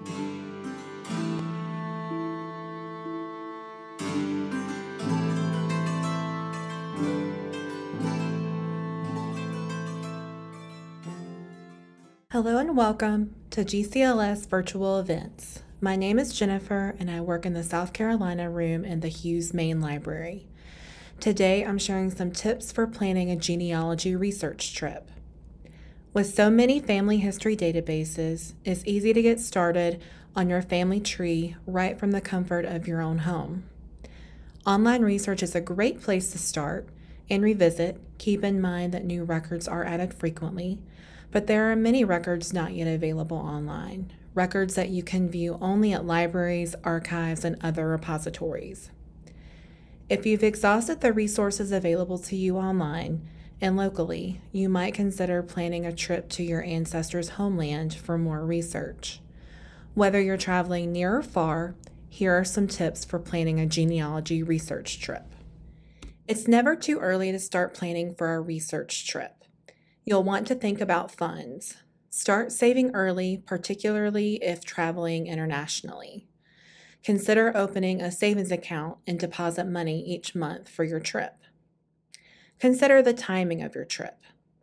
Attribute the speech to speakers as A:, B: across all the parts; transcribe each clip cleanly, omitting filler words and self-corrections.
A: Hello and welcome to GCLS Virtual Events. My name is Jennifer and I work in the South Carolina room in the Hughes Main Library. Today I'm sharing some tips for planning a genealogy research trip. With so many family history databases, it's easy to get started on your family tree right from the comfort of your own home. Online research is a great place to start and revisit. Keep in mind that new records are added frequently, but there are many records not yet available online, records that you can view only at libraries, archives, and other repositories. If you've exhausted the resources available to you online and locally, you might consider planning a trip to your ancestors' homeland for more research. Whether you're traveling near or far, here are some tips for planning a genealogy research trip. It's never too early to start planning for a research trip. You'll want to think about funds. Start saving early, particularly if traveling internationally. Consider opening a savings account and deposit money each month for your trip. Consider the timing of your trip.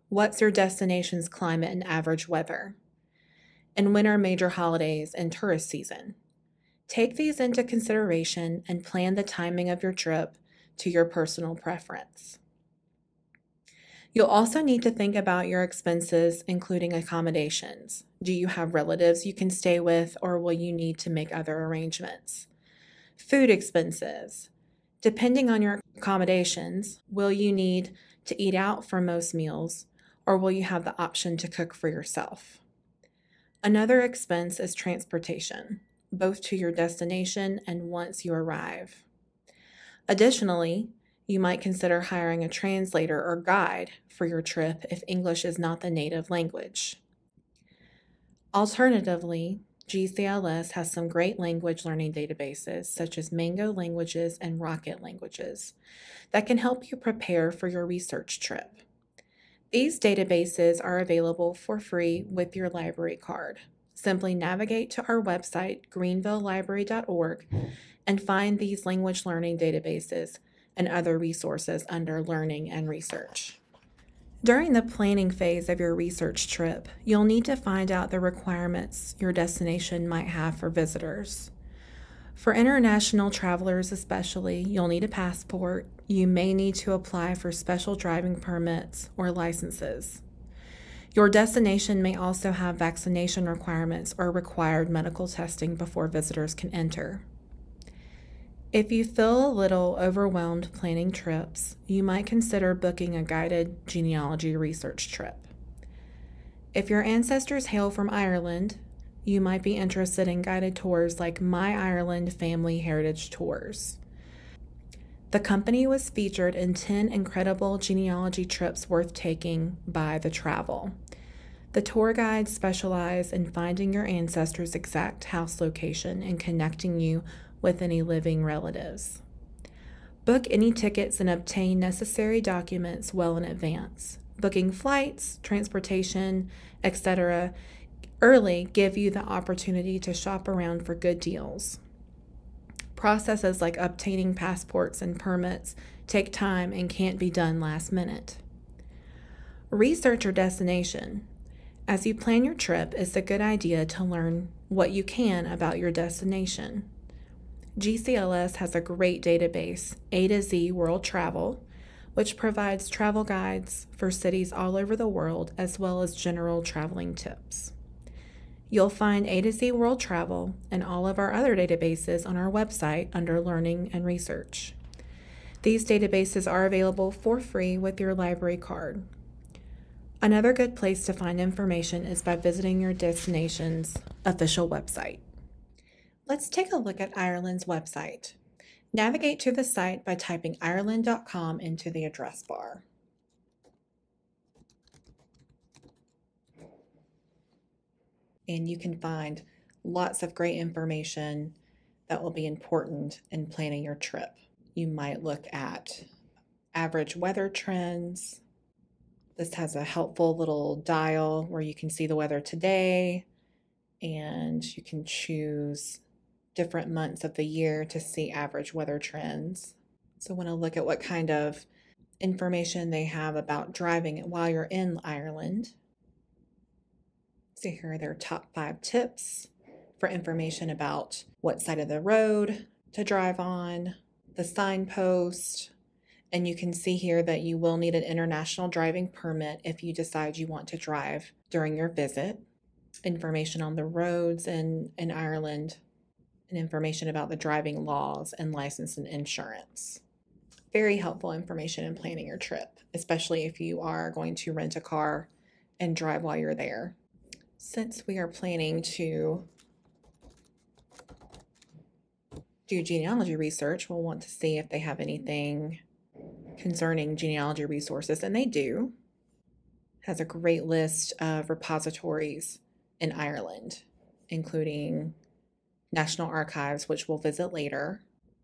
A: What's your destination's climate and average weather? And when are major holidays and tourist season? Take these into consideration and plan the timing of your trip to your personal preference. You'll also need to think about your expenses, including accommodations. Do you have relatives you can stay with, or will you need to make other arrangements? Food expenses. Depending on your accommodations, will you need to eat out for most meals, or will you have the option to cook for yourself? Another expense is transportation, both to your destination and once you arrive. Additionally, you might consider hiring a translator or guide for your trip if English is not the native language. Alternatively, GCLS has some great language learning databases such as Mango Languages and Rocket Languages that can help you prepare for your research trip. These databases are available for free with your library card. Simply navigate to our website, greenvillelibrary.org, and find these language learning databases and other resources under Learning and Research. During the planning phase of your research trip, you'll need to find out the requirements your destination might have for visitors. For international travelers especially, you'll need a passport. You may need to apply for special driving permits or licenses. Your destination may also have vaccination requirements or required medical testing before visitors can enter. If you feel a little overwhelmed planning trips, you might consider booking a guided genealogy research trip. If your ancestors hail from Ireland, you might be interested in guided tours like My Ireland Family Heritage Tours. The company was featured in 10 incredible genealogy trips worth taking by The Travel. The tour guides specialize in finding your ancestors' exact house location and connecting you with any living relatives. Book any tickets and obtain necessary documents well in advance. Booking flights, transportation, etc. early give you the opportunity to shop around for good deals. Processes like obtaining passports and permits take time and can't be done last minute. Research your destination. As you plan your trip, it's a good idea to learn what you can about your destination. GCLS has a great database, A to Z World Travel, which provides travel guides for cities all over the world as well as general traveling tips. You'll find A to Z World Travel and all of our other databases on our website under Learning and Research. These databases are available for free with your library card. Another good place to find information is by visiting your destination's official website. Let's take a look at Ireland's website. Navigate to the site by typing ireland.com into the address bar. And you can find lots of great information that will be important in planning your trip. You might look at average weather trends. This has a helpful little dial where you can see the weather today and you can choose different months of the year to see average weather trends. So I want to look at what kind of information they have about driving while you're in Ireland. So here are their top 5 tips for information about what side of the road to drive on, the signpost, and you can see here that you will need an international driving permit if you decide you want to drive during your visit. Information on the roads in Ireland, and information about the driving laws and license and insurance. Very helpful information in planning your trip, especially if you are going to rent a car and drive while you're there. Since we are planning to do genealogy research, we'll want to see if they have anything concerning genealogy resources, and they do. It has a great list of repositories in Ireland, including National Archives, which we'll visit later,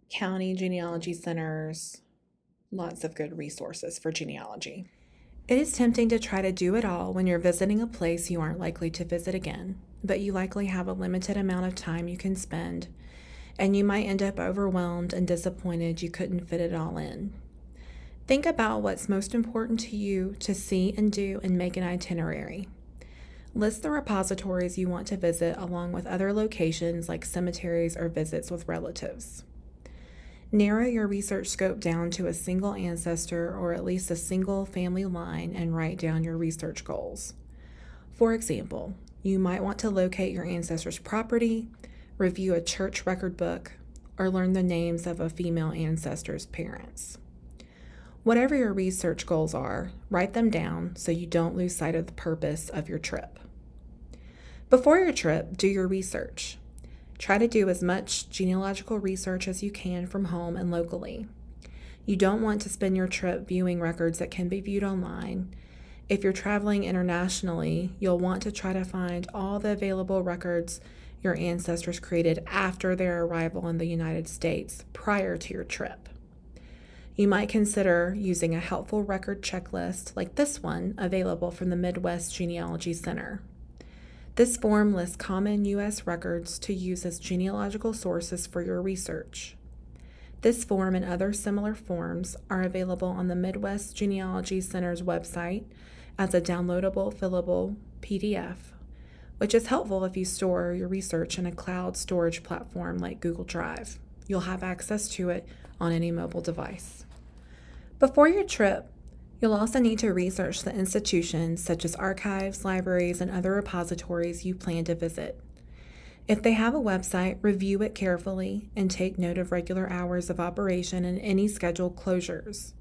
A: county genealogy centers, lots of good resources for genealogy. It is tempting to try to do it all when you're visiting a place you aren't likely to visit again, but you likely have a limited amount of time you can spend, and you might end up overwhelmed and disappointed you couldn't fit it all in. Think about what's most important to you to see and do and make an itinerary. List the repositories you want to visit along with other locations like cemeteries or visits with relatives. Narrow your research scope down to a single ancestor or at least a single family line and write down your research goals. For example, you might want to locate your ancestor's property, review a church record book, or learn the names of a female ancestor's parents. Whatever your research goals are, write them down so you don't lose sight of the purpose of your trip. Before your trip, do your research. Try to do as much genealogical research as you can from home and locally. You don't want to spend your trip viewing records that can be viewed online. If you're traveling internationally, you'll want to try to find all the available records your ancestors created after their arrival in the United States prior to your trip. You might consider using a helpful record checklist like this one available from the Midwest Genealogy Center. This form lists common U.S. records to use as genealogical sources for your research. This form and other similar forms are available on the Midwest Genealogy Center's website as a downloadable, fillable PDF, which is helpful if you store your research in a cloud storage platform like Google Drive. You'll have access to it on any mobile device. Before your trip, you'll also need to research the institutions such as archives, libraries, and other repositories you plan to visit. If they have a website, review it carefully and take note of regular hours of operation and any scheduled closures.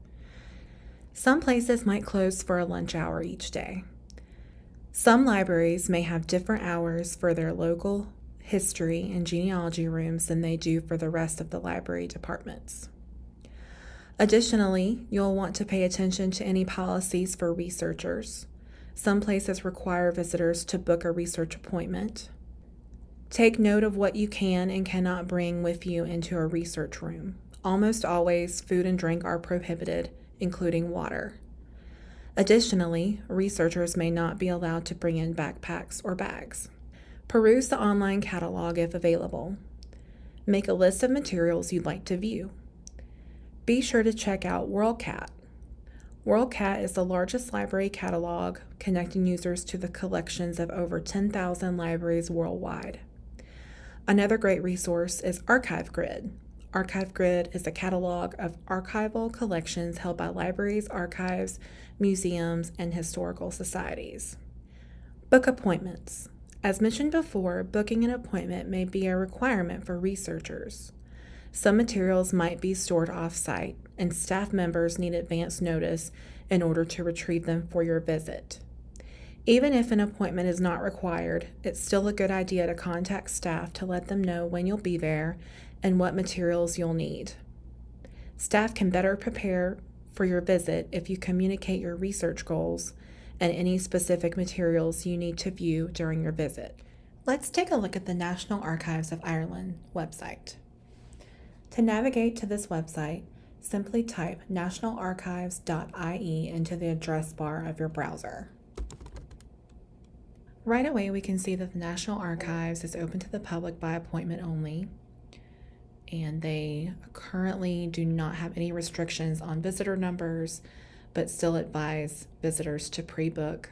A: Some places might close for a lunch hour each day. Some libraries may have different hours for their local history and genealogy rooms than they do for the rest of the library departments. Additionally, you'll want to pay attention to any policies for researchers. Some places require visitors to book a research appointment. Take note of what you can and cannot bring with you into a research room. Almost always, food and drink are prohibited, including water. Additionally, researchers may not be allowed to bring in backpacks or bags. Peruse the online catalog if available. Make a list of materials you'd like to view. Be sure to check out WorldCat. WorldCat is the largest library catalog connecting users to the collections of over 10,000 libraries worldwide. Another great resource is ArchiveGrid. ArchiveGrid is a catalog of archival collections held by libraries, archives, museums, and historical societies. Book appointments. As mentioned before, booking an appointment may be a requirement for researchers. Some materials might be stored off-site, and staff members need advance notice in order to retrieve them for your visit. Even if an appointment is not required, it's still a good idea to contact staff to let them know when you'll be there and what materials you'll need. Staff can better prepare for your visit if you communicate your research goals and any specific materials you need to view during your visit. Let's take a look at the National Archives of Ireland website. To navigate to this website, simply type nationalarchives.ie into the address bar of your browser. Right away, we can see that the National Archives is open to the public by appointment only, and they currently do not have any restrictions on visitor numbers, but still advise visitors to pre-book.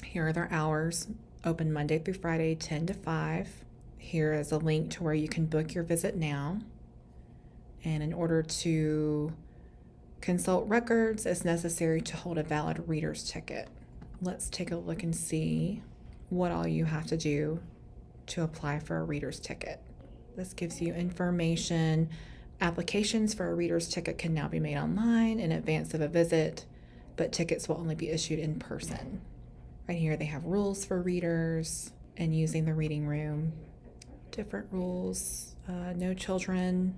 A: Here are their hours: open Monday through Friday, 10 to 5. Here is a link to where you can book your visit now. And in order to consult records, it's necessary to hold a valid reader's ticket. Let's take a look and see what all you have to do to apply for a reader's ticket. This gives you information. Applications for a reader's ticket can now be made online in advance of a visit, but tickets will only be issued in person. Right here, they have rules for readers and using the reading room. Different rules: no children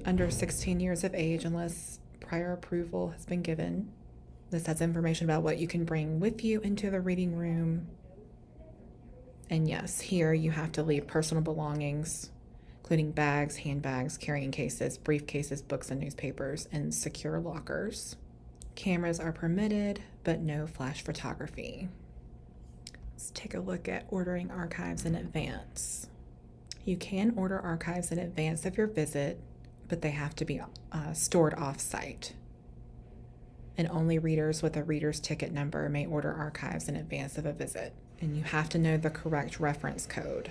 A: under 16 years of age unless prior approval has been given. This has information about what you can bring with you into the reading room. And yes, here you have to leave personal belongings, including bags, handbags, carrying cases, briefcases, books, and newspapers, in secure lockers. Cameras are permitted, but no flash photography. Let's take a look at ordering archives in advance. You can order archives in advance of your visit, but they have to be stored off-site. And only readers with a reader's ticket number may order archives in advance of a visit. And you have to know the correct reference code.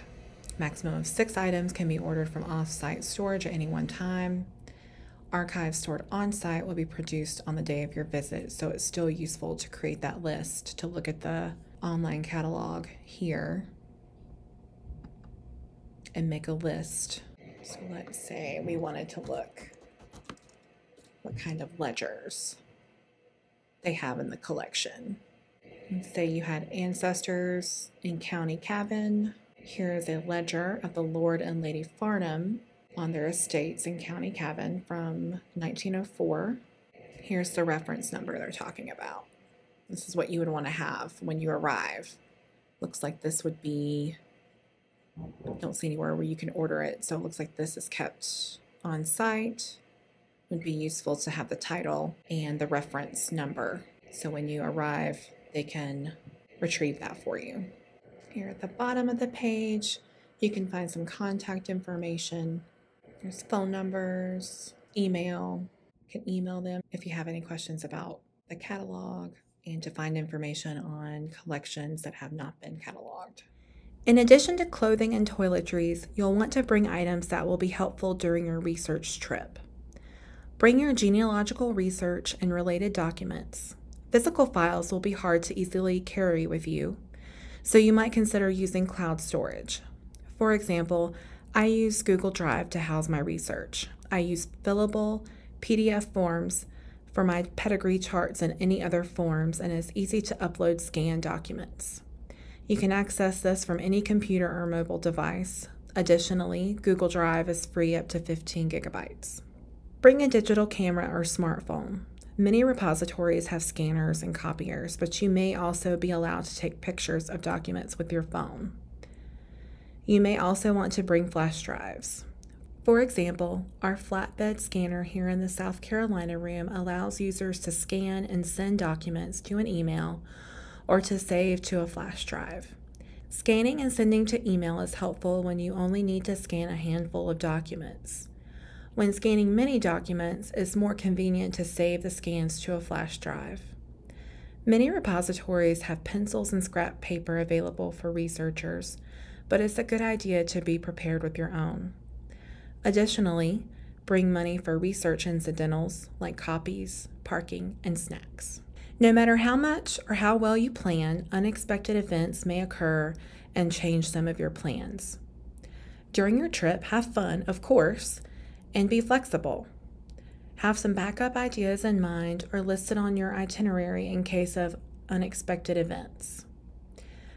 A: Maximum of 6 items can be ordered from off-site storage at any one time. Archives stored on-site will be produced on the day of your visit, so it's still useful to create that list, to look at the online catalog here and make a list. So let's say we wanted to look what kind of ledgers they have in the collection. Let's say you had ancestors in County Cavan. Here is a ledger of the Lord and Lady Farnham on their estates in County Cavan from 1904. Here's the reference number they're talking about. This is what you would want to have when you arrive. Looks like this would be, I don't see anywhere where you can order it, so it looks like this is kept on site. It would be useful to have the title and the reference number, so when you arrive, they can retrieve that for you. Here at the bottom of the page, you can find some contact information. There's phone numbers, email. You can email them if you have any questions about the catalog, and to find information on collections that have not been cataloged. In addition to clothing and toiletries, you'll want to bring items that will be helpful during your research trip. Bring your genealogical research and related documents. Physical files will be hard to easily carry with you, so you might consider using cloud storage. For example, I use Google Drive to house my research. I use fillable PDF forms for my pedigree charts and any other forms, and it's easy to upload scanned documents. You can access this from any computer or mobile device. Additionally, Google Drive is free up to 15 gigabytes. Bring a digital camera or smartphone. Many repositories have scanners and copiers, but you may also be allowed to take pictures of documents with your phone. You may also want to bring flash drives. For example, our flatbed scanner here in the South Carolina room allows users to scan and send documents to an email or to save to a flash drive. Scanning and sending to email is helpful when you only need to scan a handful of documents. When scanning many documents, it's more convenient to save the scans to a flash drive. Many repositories have pencils and scrap paper available for researchers, but it's a good idea to be prepared with your own. Additionally, bring money for research incidentals like copies, parking, and snacks. No matter how much or how well you plan, unexpected events may occur and change some of your plans. During your trip, have fun, of course, and be flexible. Have some backup ideas in mind or listed on your itinerary in case of unexpected events.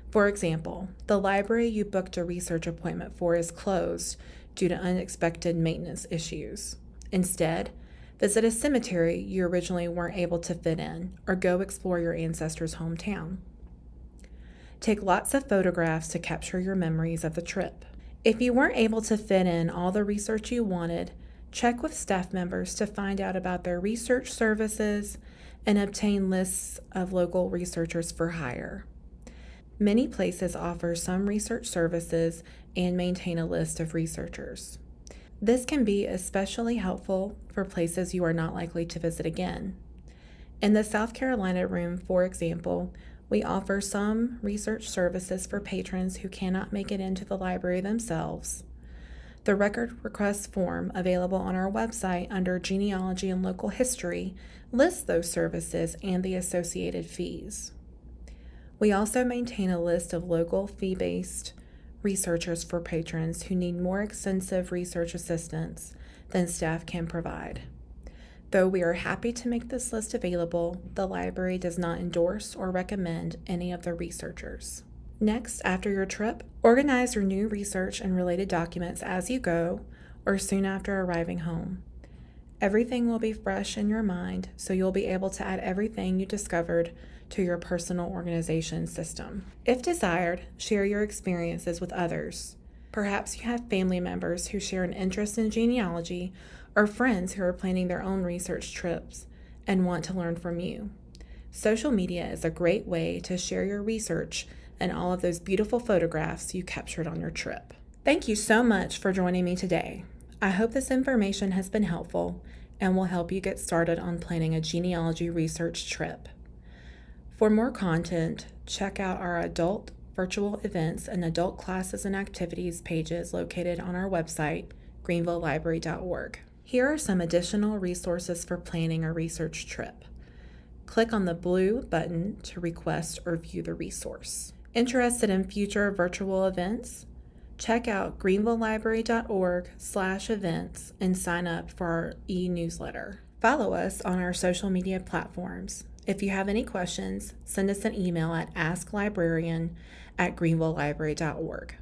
A: For example, the library you booked a research appointment for is closed due to unexpected maintenance issues. Instead, visit a cemetery you originally weren't able to fit in, or go explore your ancestors' hometown. Take lots of photographs to capture your memories of the trip. If you weren't able to fit in all the research you wanted, check with staff members to find out about their research services and obtain lists of local researchers for hire. Many places offer some research services and maintain a list of researchers. This can be especially helpful for places you are not likely to visit again. In the South Carolina room, for example, we offer some research services for patrons who cannot make it into the library themselves. The record request form available on our website under Genealogy and Local History lists those services and the associated fees. We also maintain a list of local fee-based researchers for patrons who need more extensive research assistance than staff can provide. Though we are happy to make this list available, the library does not endorse or recommend any of the researchers. Next, after your trip, organize your new research and related documents as you go or soon after arriving home. Everything will be fresh in your mind, so you'll be able to add everything you discovered to your personal organization system. If desired, share your experiences with others. Perhaps you have family members who share an interest in genealogy or friends who are planning their own research trips and want to learn from you. Social media is a great way to share your research and all of those beautiful photographs you captured on your trip. Thank you so much for joining me today. I hope this information has been helpful and will help you get started on planning a genealogy research trip. For more content, check out our adult virtual events and adult classes and activities pages located on our website, greenvillelibrary.org. Here are some additional resources for planning a research trip. Click on the blue button to request or view the resource. Interested in future virtual events? Check out greenvillelibrary.org/events and sign up for our e-newsletter. Follow us on our social media platforms. If you have any questions, send us an email at asklibrarian@greenvillelibrary.org.